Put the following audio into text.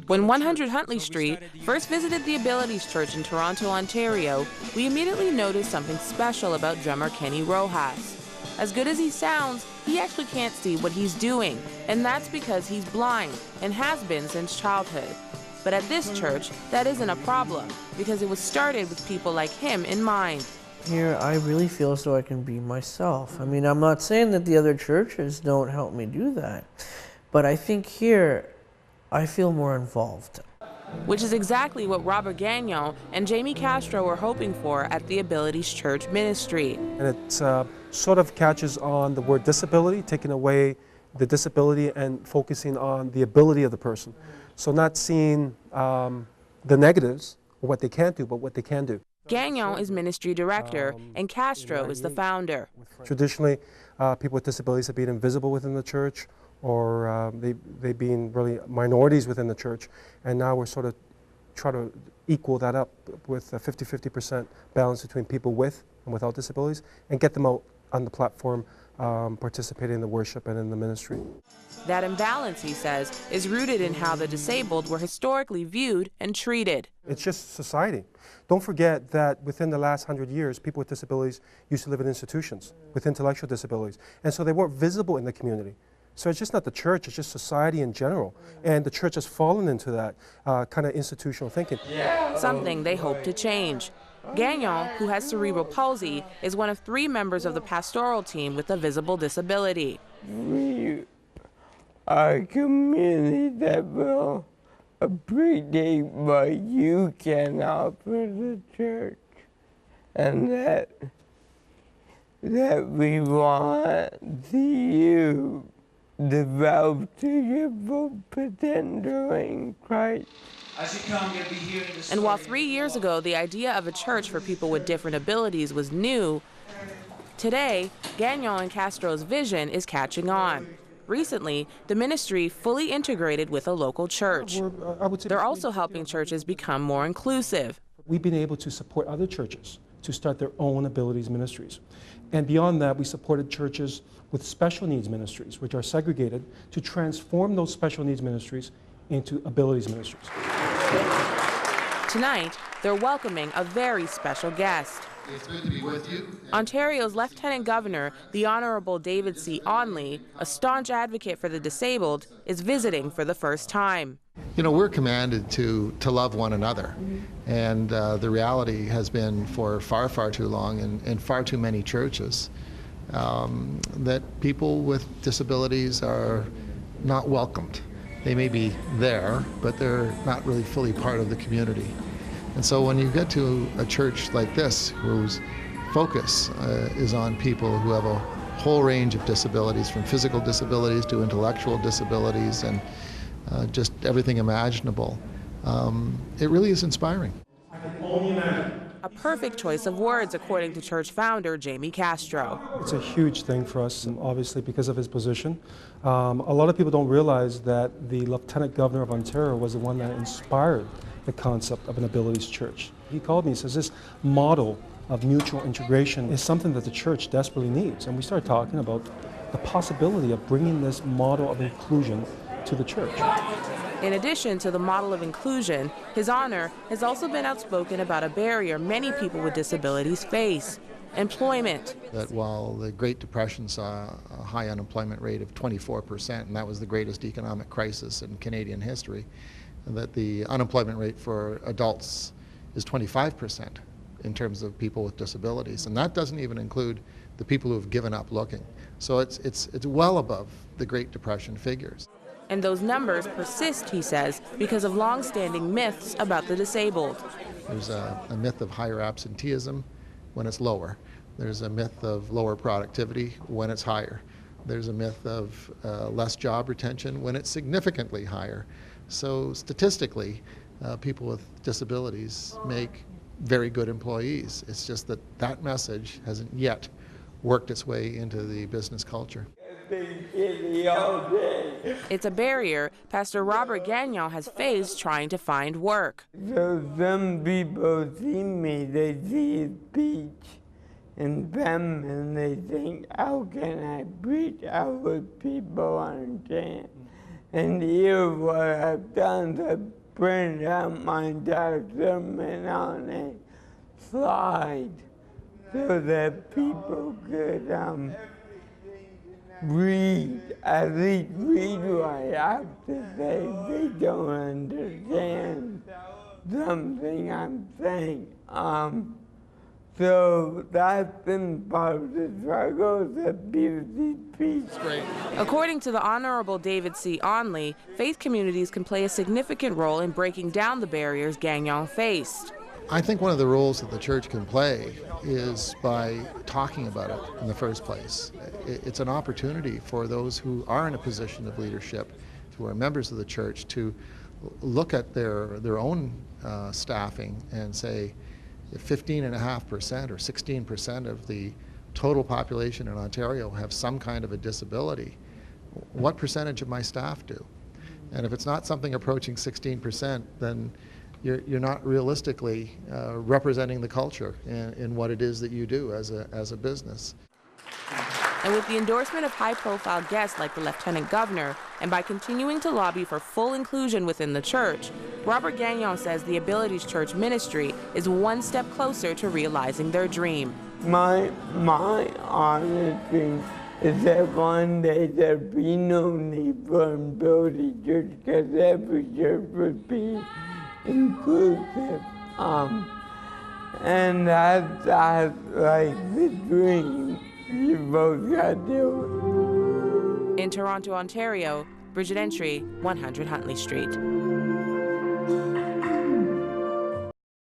When 100 Huntley Street first visited the Abilities Church in Toronto, Ontario, we immediately noticed something special about drummer Kenny Rojas. As good as he sounds, he actually can't see what he's doing, and that's because he's blind and has been since childhood. But at this church, that isn't a problem, because it was started with people like him in mind. Here, I really feel as though I can be myself. I mean, I'm not saying that the other churches don't help me do that, but I think here, I feel more involved. Which is exactly what Robert Gagnon and Jamie Castro were hoping for at the Abilities Church ministry. And it sort of catches on the word disability, taking away the disability and focusing on the ability of the person. So not seeing the negatives, or what they can't do, but what they can do. Gagnon is ministry director, and Castro is the founder. Traditionally, people with disabilities have been invisible within the church, or they've been really minorities within the church, and now we're sort of trying to equal that up with a 50-50% balance between people with and without disabilities, and get them out on the platform participating in the worship and in the ministry. That imbalance, he says, is rooted in how the disabled were historically viewed and treated. It's just society. Don't forget that within the last 100 years, people with disabilities used to live in institutions with intellectual disabilities, and so they weren't visible in the community. So it's just not the church, it's just society in general. And the church has fallen into that kind of institutional thinking. Something they hope to change. Gagnon, who has cerebral palsy, is one of 3 members of the pastoral team with a visible disability. We are a community that will appreciate what you can offer the church, and that we want you develop to your full potential in Christ. And while 3 years ago the idea of a church for people with different abilities was new, today Gagnon and Castro's vision is catching on. Recently, the ministry fully integrated with a local church. They're also helping churches become more inclusive. We've been able to support other churches to start their own abilities ministries. And beyond that, we supported churches with special needs ministries, which are segregated, to transform those special needs ministries into abilities ministries. Tonight, they're welcoming a very special guest. It's good to be with you. Ontario's Lieutenant Governor, the Honorable David C. Onley, a staunch advocate for the disabled, is visiting for the first time. You know, we're commanded to love one another, and the reality has been for far, far too long in far too many churches that people with disabilities are not welcomed. They may be there, but they're not really fully part of the community. And so when you get to a church like this, whose focus is on people who have a whole range of disabilities, from physical disabilities to intellectual disabilities and just everything imaginable, it really is inspiring. A perfect choice of words, according to church founder Jamie Castro. It's a huge thing for us, obviously, because of his position. A lot of people don't realize that the Lieutenant Governor of Ontario was the one that inspired the concept of an abilities church. He called me and says, this model of mutual integration is something that the church desperately needs. And we started talking about the possibility of bringing this model of inclusion to the church. In addition to the model of inclusion, His Honor has also been outspoken about a barrier many people with disabilities face: employment. That while the Great Depression saw a high unemployment rate of 24%, and that was the greatest economic crisis in Canadian history, that the unemployment rate for adults is 25% in terms of people with disabilities. And that doesn't even include the people who have given up looking. So it's well above the Great Depression figures. And those numbers persist, he says, because of long-standing myths about the disabled. There's a myth of higher absenteeism when it's lower. There's a myth of lower productivity when it's higher. There's a myth of less job retention when it's significantly higher. So statistically, people with disabilities make very good employees. It's just that that message hasn't yet worked its way into the business culture. It's a barrier Pastor Robert Gagnon has faced trying to find work. So some people see me, they see a speech in them, and they think, how can I preach? How would people understand? And here what I've done is print out my entire sermon on a slide so that people could at least read what I have to say if they don't understand something I'm saying. So that's been part of the struggle, the beauty piece. Great. According to the Honorable David C. Onley, faith communities can play a significant role in breaking down the barriers Gagnon faced. I think one of the roles that the church can play is by talking about it in the first place. It's an opportunity for those who are in a position of leadership, who are members of the church, to look at their own staffing and say, if 15.5% or 16% of the total population in Ontario have some kind of a disability, what percentage of my staff do? And if it's not something approaching 16%, then you're not realistically representing the culture in what it is that you do as a business. And with the endorsement of high-profile guests like the Lieutenant Governor, and by continuing to lobby for full inclusion within the church, Robert Gagnon says the Abilities Church ministry is one step closer to realizing their dream. My honest dream is that one day there'd be no need for an ability church because every church would be inclusive. And that's like the dream. You both got to do it. In Toronto, Ontario, Bridget Antwi, 100 Huntley Street.